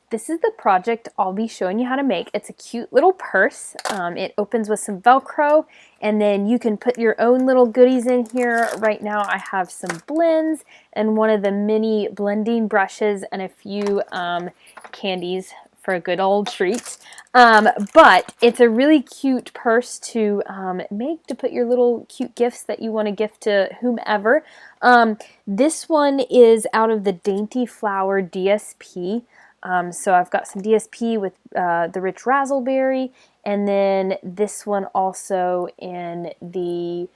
this is the project I'll be showing you how to make. It's a cute little purse. It opens with some Velcro, and then you can put your own little goodies in here. Right now I have some blends and one of the mini blending brushes and a few candies for a good old treat. But it's a really cute purse to make, to put your little cute gifts that you want to gift to whomever. This one is out of the Dainty Flower DSP. So I've got some DSP with the Rich Razzleberry, and then this one also in the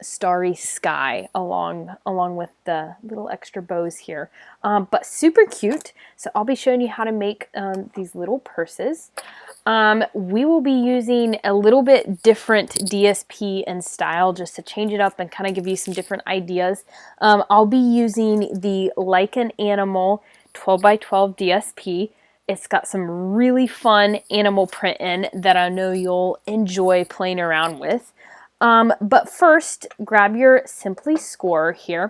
Starry Sky along with the little extra bows here. But super cute. So I'll be showing you how to make these little purses. We will be using a little bit different DSP and style just to change it up and kind of give you some different ideas. I'll be using the Like an Animal 12x12 DSP. It's got some really fun animal print in that I know you'll enjoy playing around with. But first, grab your Simply Scorer here.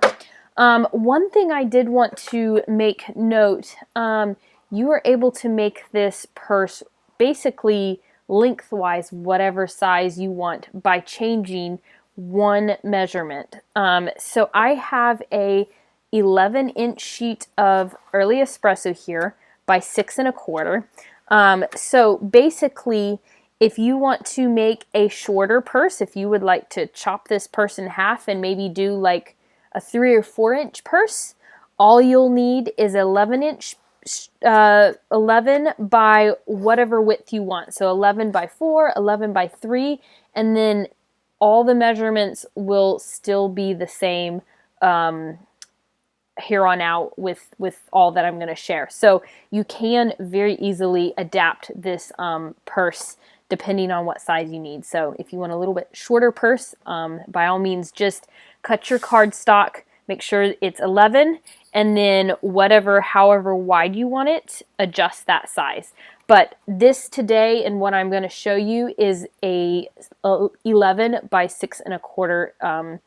One thing I did want to make note, you are able to make this purse basically lengthwise whatever size you want by changing one measurement. So I have a 11-inch sheet of Early Espresso here by 6 1/4. So basically, if you want to make a shorter purse, if you would like to chop this purse in half and maybe do like a 3 or 4-inch purse, all you'll need is 11 by whatever width you want. So 11 by 4, 11 by 3, and then all the measurements will still be the same here on out with all that I'm going to share. So you can very easily adapt this purse depending on what size you need. So if you want a little bit shorter purse, by all means, just cut your cardstock, make sure it's 11, and then however wide you want it, adjust that size. But this today and what I'm going to show you is a 11 by 6 1/4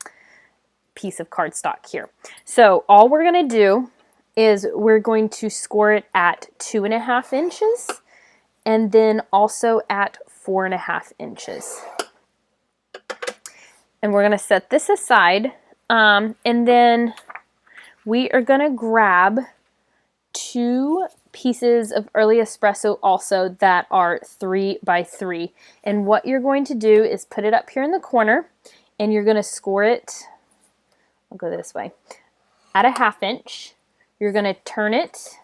piece of cardstock here. So all we're going to do is we're going to score it at 2.5 inches and then also at 4.5 inches. And we're going to set this aside, and then we are going to grab 2 pieces of Early Espresso also that are 3 by 3. And what you're going to do is put it up here in the corner, and you're going to score it, I'll go this way, at a 1/2 inch. You're going to turn it,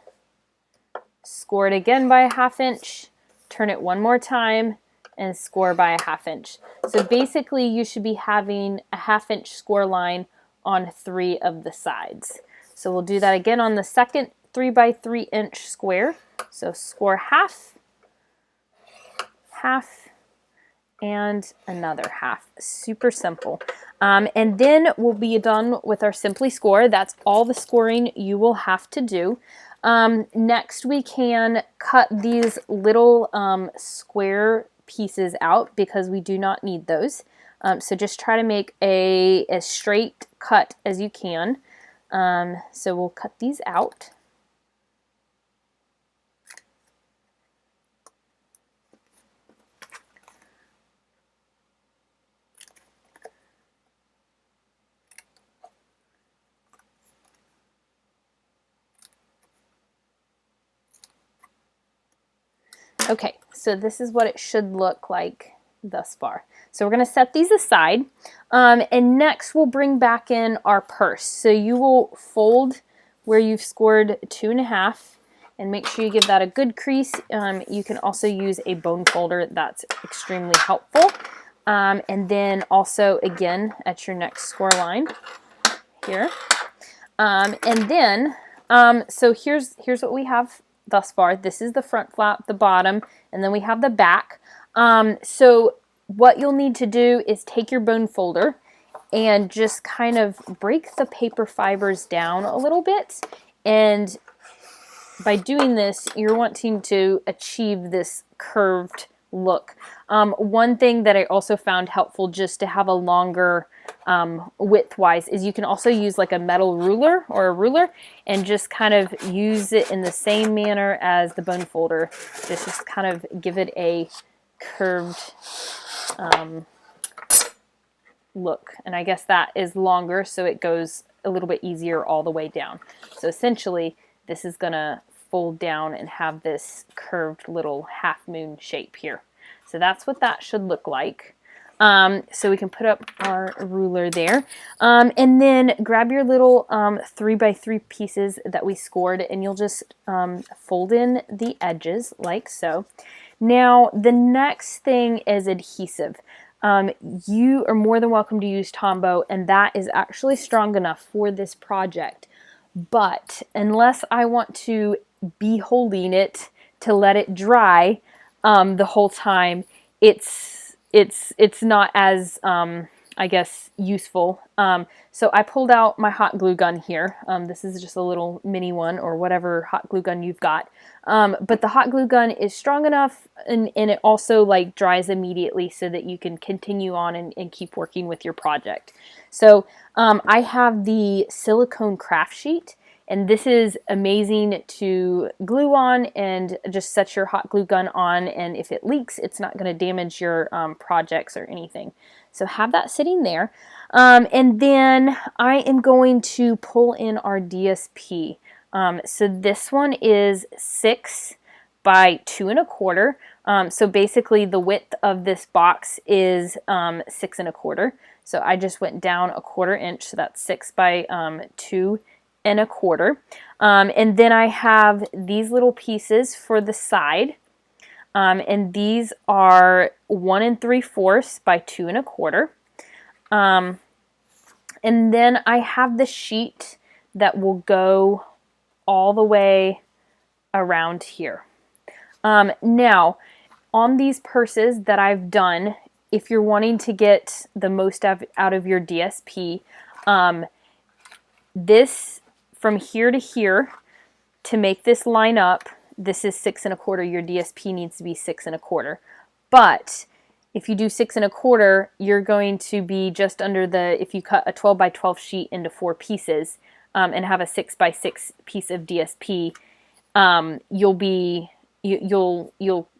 score it again by a 1/2 inch, turn it one more time, and score by a 1/2 inch. So basically you should be having a 1/2 inch score line on 3 of the sides. So we'll do that again on the second 3 by 3 inch square. So score 1/2, 1/2, and another 1/2. Super simple. And then we'll be done with our Simply Score. That's all the scoring you will have to do. Next we can cut these little square pieces out because we do not need those. So just try to make a as straight cut as you can. So we'll cut these out. Okay, so this is what it should look like thus far. So we're going to set these aside, and next we'll bring back in our purse. So you will fold where you've scored 2.5 and make sure you give that a good crease. You can also use a bone folder. That's extremely helpful. And then also again at your next score line here. And then, so here's what we have thus far. This is the front flap, the bottom, and then we have the back. So what you'll need to do is take your bone folder and just kind of break the paper fibers down a little bit. And by doing this, you're wanting to achieve this curved look. One thing that I also found helpful just to have a longer width-wise is you can also use like a metal ruler or a ruler and just kind of use it in the same manner as the bone folder. Just kind of give it a curved look. And I guess that is longer, so it goes a little bit easier all the way down. So essentially, this is gonna fold down and have this curved little half moon shape here. So that's what that should look like. So we can put up our ruler there. And then grab your little 3x3 pieces that we scored, and you'll just fold in the edges like so. Now, the next thing is adhesive. You are more than welcome to use Tombow, and that is actually strong enough for this project. But unless I want to be holding it to let it dry the whole time, it's not as I guess useful. So I pulled out my hot glue gun here. This is just a little mini one, or whatever hot glue gun you've got. But the hot glue gun is strong enough, and it also like dries immediately so that you can continue on and keep working with your project. So I have the silicone craft sheet, and this is amazing to glue on and just set your hot glue gun on, and if it leaks, it's not going to damage your projects or anything. So have that sitting there. And then I am going to pull in our DSP. So this one is 6 by 2 1/4. So basically the width of this box is 6 1/4. So I just went down 1/4 inch, so that's 6 by 2 1/4. And then I have these little pieces for the side. And these are 1 3/4 by 2 1/4. And then I have the sheet that will go all the way around here. Now, on these purses that I've done, if you're wanting to get the most out of your DSP, this from here to here, to make this line up, this is 6 1/4. Your DSP needs to be 6 1/4. But if you do 6 1/4, you're going to be just under the, if you cut a 12 by 12 sheet into 4 pieces and have a 6 by 6 piece of DSP, you'll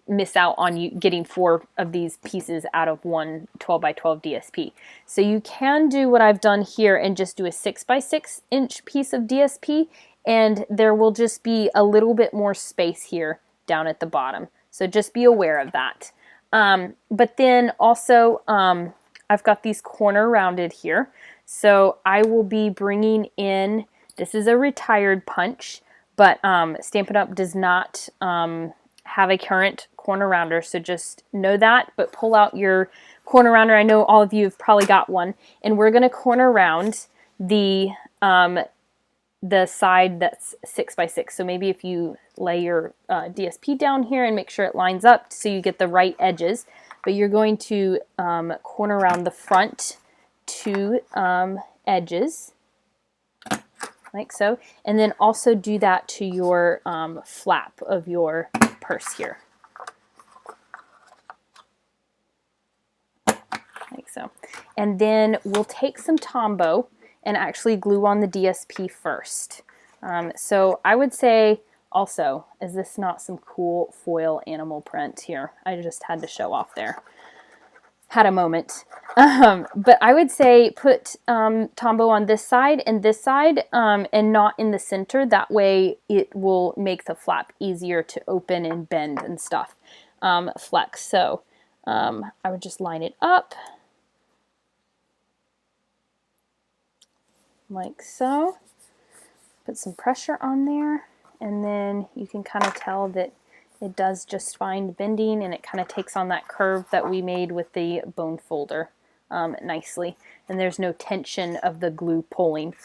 miss out on you getting 4 of these pieces out of one 12 by 12 DSP. So you can do what I've done here and just do a 6 by 6 inch piece of DSP, and there will just be a little bit more space here down at the bottom. So just be aware of that. But then also, I've got these corner rounded here. So I will be bringing in, this is a retired punch, but Stampin' Up! Does not have a current corner rounder. So just know that, but pull out your corner rounder. I know all of you have probably got one. And we're going to corner round the side that's 6 by 6. So maybe if you lay your DSP down here and make sure it lines up so you get the right edges, but you're going to corner around the front 2 edges like so, and then also do that to your flap of your purse here like so. And then we'll take some Tombow and actually glue on the DSP first. So I would say also, is this not some cool foil animal print here? I just had to show off there. Had a moment. But I would say put Tombow on this side and not in the center. That way it will make the flap easier to open and bend and stuff, flex. So I would just line it up like so. Put some pressure on there, and then you can kind of tell that it does just fine bending, and it kind of takes on that curve that we made with the bone folder nicely, and there's no tension of the glue pulling.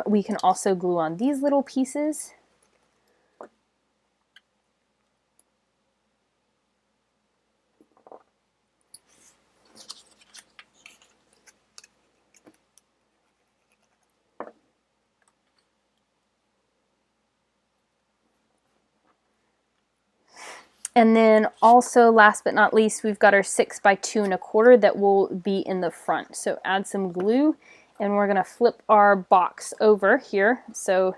We can also glue on these little pieces. And then also, last but not least, we've got our 6 by 2 1/4 that will be in the front. So add some glue, and we're gonna flip our box over here. So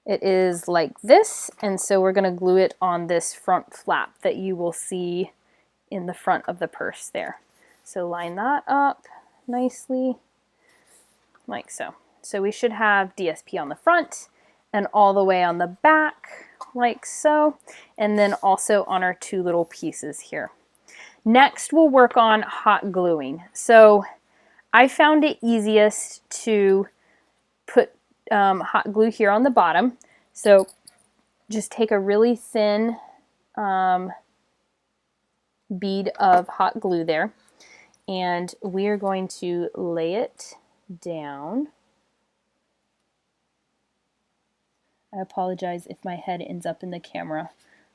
it is like this, and so we're gonna glue it on this front flap that you will see in the front of the purse there. So line that up nicely, like so. So we should have DSP on the front and all the way on the back, like so, and then also on our 2 little pieces here. Next, we'll work on hot gluing. So I found it easiest to put hot glue here on the bottom. So just take a really thin bead of hot glue there, and we are going to lay it down. I apologize if my head ends up in the camera.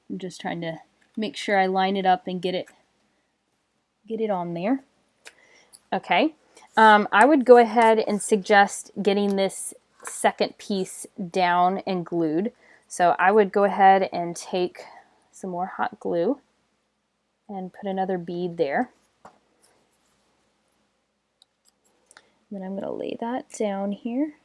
I'm just trying to make sure I line it up and get it on there. Okay, I would go ahead and suggest getting this second piece down and glued. So I would go ahead and take some more hot glue and put another bead there. Then I'm going to lay that down here.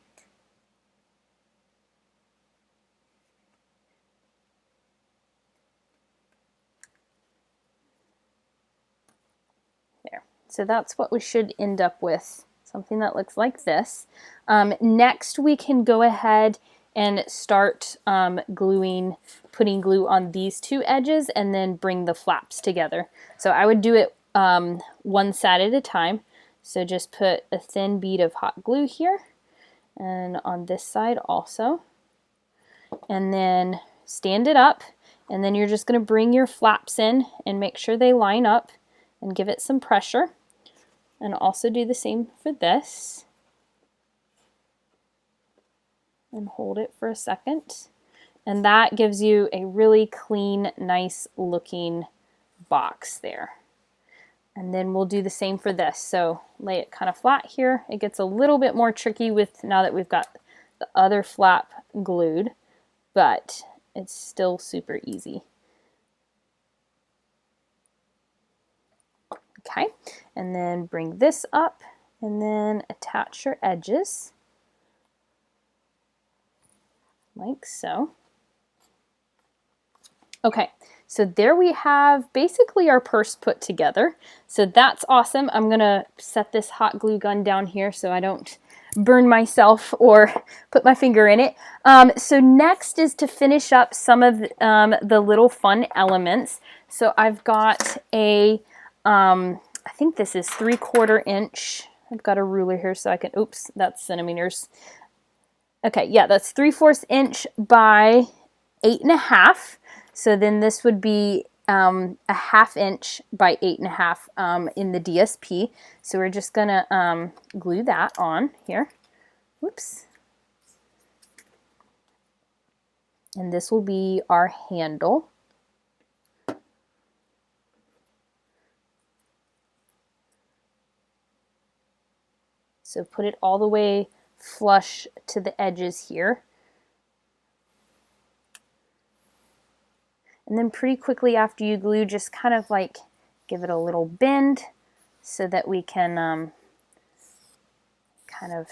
There. So that's what we should end up with, something that looks like this. Next, we can go ahead and start putting glue on these 2 edges, and then bring the flaps together. So I would do it one side at a time. So just put a thin bead of hot glue here, and on this side also. And then stand it up, and then you're just going to bring your flaps in and make sure they line up and give it some pressure. And also do the same for this. And hold it for a second. And that gives you a really clean, nice looking box there. And then we'll do the same for this. So lay it kind of flat here. It gets a little bit more tricky with now that we've got the other flap glued, but it's still super easy. Okay, and then bring this up and then attach your edges like so. Okay, so there we have basically our purse put together. So that's awesome. I'm gonna set this hot glue gun down here so I don't burn myself or put my finger in it. So next is to finish up some of the little fun elements. So I've got a, I think this is 3/4 inch. I've got a ruler here so I can, oops, that's centimeters. Okay, yeah, that's 3/4 inch by 8.5. So then this would be a 1/2 inch by 8.5 in the DSP. So we're just gonna glue that on here. Whoops. And this will be our handle. So put it all the way flush to the edges here. And then pretty quickly after you glue, just kind of like give it a little bend so that we can kind of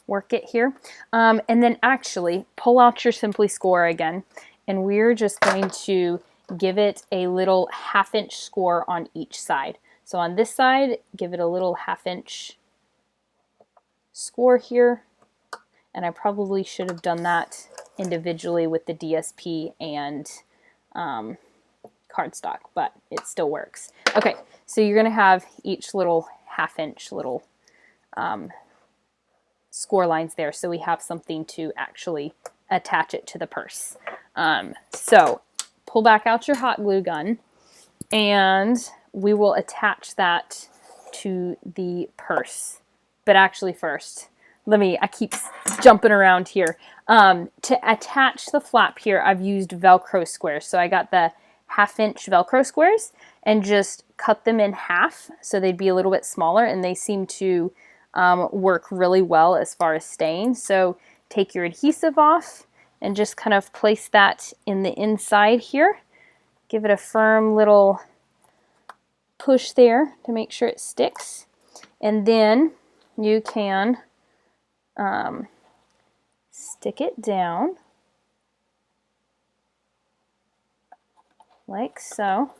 work it here. And then actually pull out your Simply Score again, and we're just going to give it a little 1/2 inch score on each side. So on this side, give it a little 1/2 inch score here. And I probably should have done that individually with the DSP and cardstock, but it still works. Okay, so you're gonna have each little 1/2 inch little score lines there, so we have something to actually attach it to the purse. So pull back out your hot glue gun, and we will attach that to the purse. But actually first, I keep jumping around here. To attach the flap here, I've used Velcro squares. So I got the 1/2 inch Velcro squares and just cut them in half so they'd be a little bit smaller, and they seem to work really well as far as staying. So take your adhesive off and just kind of place that in the inside here, give it a firm little push there to make sure it sticks. And then you can stick it down like so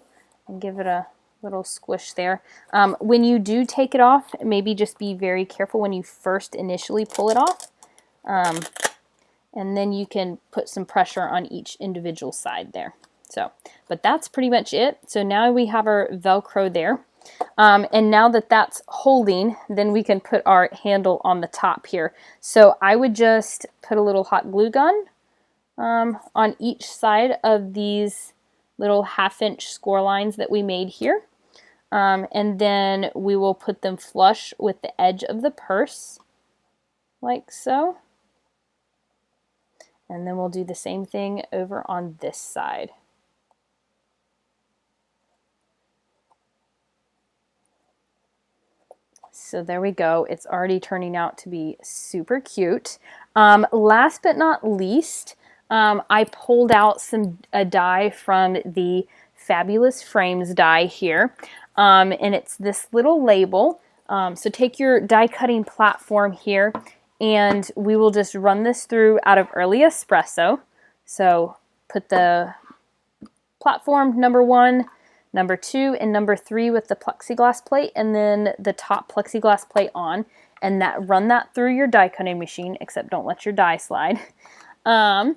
and give it a little squish there. When you do take it off, maybe just be very careful when you first initially pull it off. And then you can put some pressure on each individual side there. So, but that's pretty much it. So now we have our Velcro there. And now that that's holding, then we can put our handle on the top here. So I would just put a little hot glue gun on each side of these little 1/2-inch score lines that we made here. And then we will put them flush with the edge of the purse, like so. And then we'll do the same thing over on this side. So there we go. It's already turning out to be super cute. Last but not least, I pulled out a die from the Fabulous Frames die here. And it's this little label. So take your die cutting platform here, and we will just run this through out of Early Espresso. So put the platform number 1, number 2, and number 3 with the plexiglass plate, and then the top plexiglass plate on, and run that through your die cutting machine, except don't let your die slide. And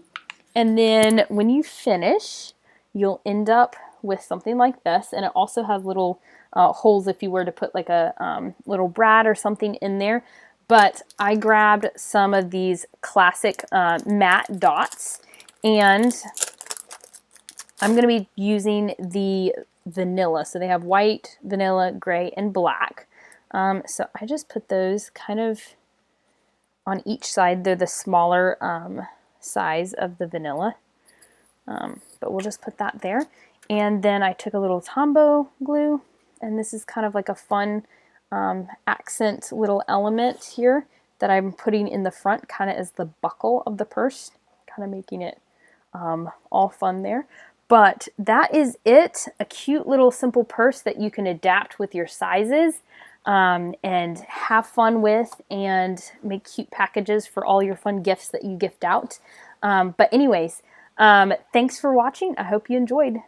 then when you finish, you'll end up with something like this, and it also has little holes if you were to put like a little brad or something in there. But I grabbed some of these classic matte dots, and I'm going to be using the vanilla. So they have white, vanilla, gray, and black. So I just put those kind of on each side. They're the smaller size of the vanilla. But we'll just put that there. And then I took a little Tombow glue, and this is kind of like a fun accent little element here that I'm putting in the front, kind of as the buckle of the purse, kind of making it all fun there. But that is it, a cute little simple purse that you can adapt with your sizes and have fun with and make cute packages for all your fun gifts that you gift out. But anyways, thanks for watching. I hope you enjoyed.